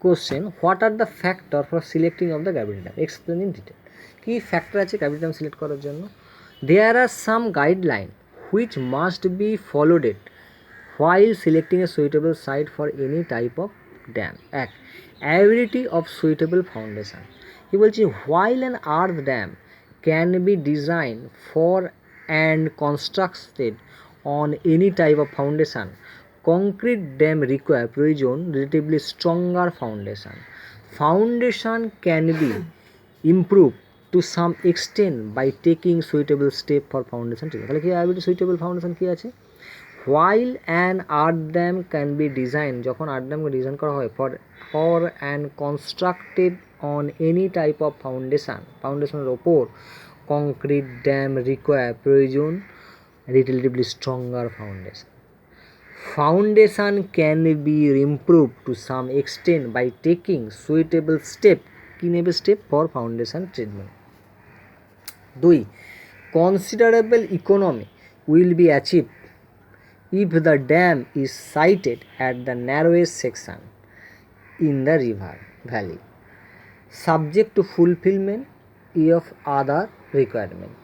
Question, what are the factor for selecting of the gravity dam, explain in detail. কী factor আছে gravity dam select করার জন্য? There are some guideline which must be followed while selecting a suitable site for any type of dam. এক, availability of suitable foundation। কি বলছি, while an earth dam can be designed for and constructed on any type of foundation, concrete dam require প্রয়োজন relatively stronger foundation. Foundation can be improved to some extent by taking suitable step for foundation treatment। তাহলে কি availability suitable foundation কি আছে? While an earth dam can be designed, যখন earth dam কে design করা হয় for and constructed on any type of ফাউন্ডেশনের ওপর, concrete dam require প্রয়োজন relatively stronger foundation. Foundation can be improved to some extent by taking suitable step, কি নেবে step for foundation treatment. 2, considerable economy will be achieved if the dam is sited at the narrowest section in the river valley, subject to fulfillment of other requirements.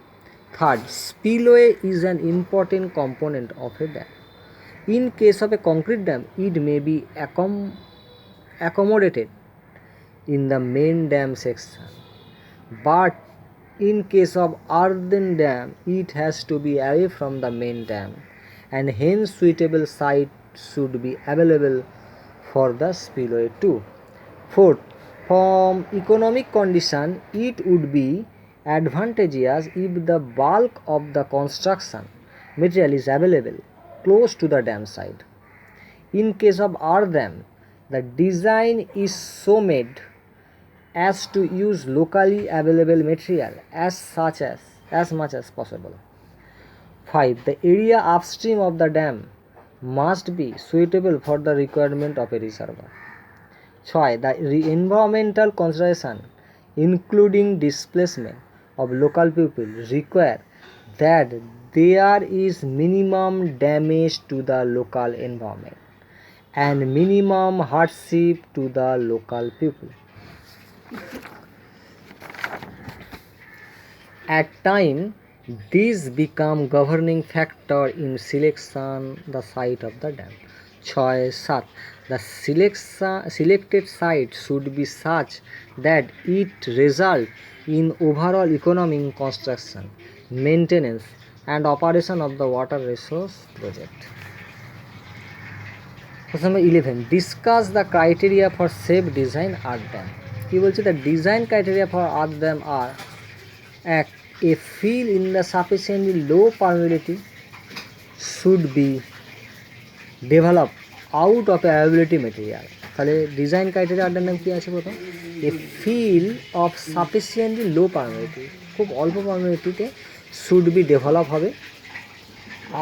Third, spillway is an important component of a dam. In case of a concrete dam, it may be accommodated in the main dam section, but in case of earthen dam, it has to be away from the main dam, and hence suitable site should be available for the spillway too. Fourth, from economic condition, it would be advantageous if the bulk of the construction material is available close to the dam site. In case of earth dam, the design is so made as to use locally available material as much as possible. 5, the area upstream of the dam must be suitable for the requirement of a reservoir. 6, the environmental consideration including displacement of local people require that there is minimum damage to the local environment and minimum hardship to the local people. At times, these become governing factor in selection the site of the dam. 6, 7, the selected site should be such that it result in overall economic construction, maintenance and operation of the water resource project. Question number 11, discuss the criteria for safe design earth dam. কি বলছে, the design criteria for earth dam are: এক, a fill in the sufficiently low permeability should be developed out of availability material। তাহলে design ক্রাইটেরিয়াটার নাম কি আছে প্রথম? A fill of sufficiently low permeability, খুব অল্প পারমিবিলিটিতে শুড বি ডেভেলপ হবে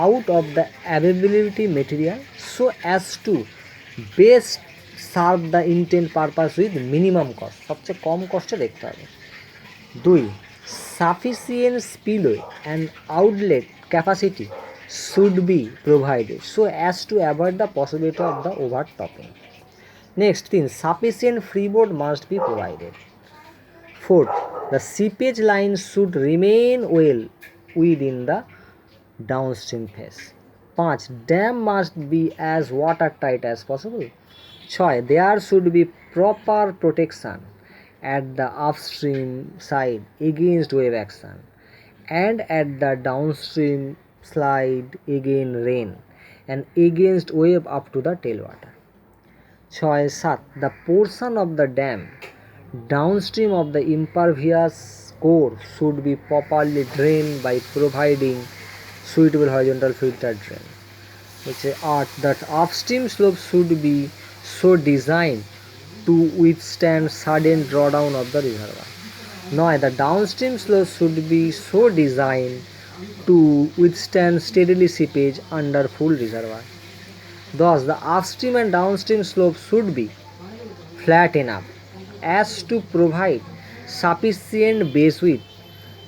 out of the availability material so as to best serve the intent purpose with minimum cost, সবচেয়ে কম কষ্টে দেখতে হবে। 2, sufficient spillway and outlet capacity should be provided so as to avoid the possibility of the overtopping. Next, 3, sufficient freeboard must be provided. 4, the seepage line should remain well within the downstream phase. 5, dam must be as watertight as possible. 6, there should be proper protection at the upstream side against wave action and at the downstream slide against rain and against wave up to the tailwater. 6, 7, the portion of the dam downstream of the impervious core should be properly drained by providing suitable horizontal filter drain. 8, that upstream slope should be so designed to withstand sudden drawdown of the reservoir. 9, the downstream slope should be so designed to withstand steadily seepage under full reservoir. Thus, the upstream and downstream slope should be flat enough as to provide sufficient base width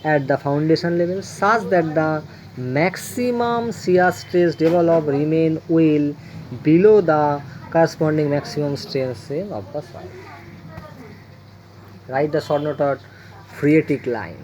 at the foundation level such that the maximum shear stress developed remain well below the corresponding maximum strain of the soil. Write the short note or phreatic line.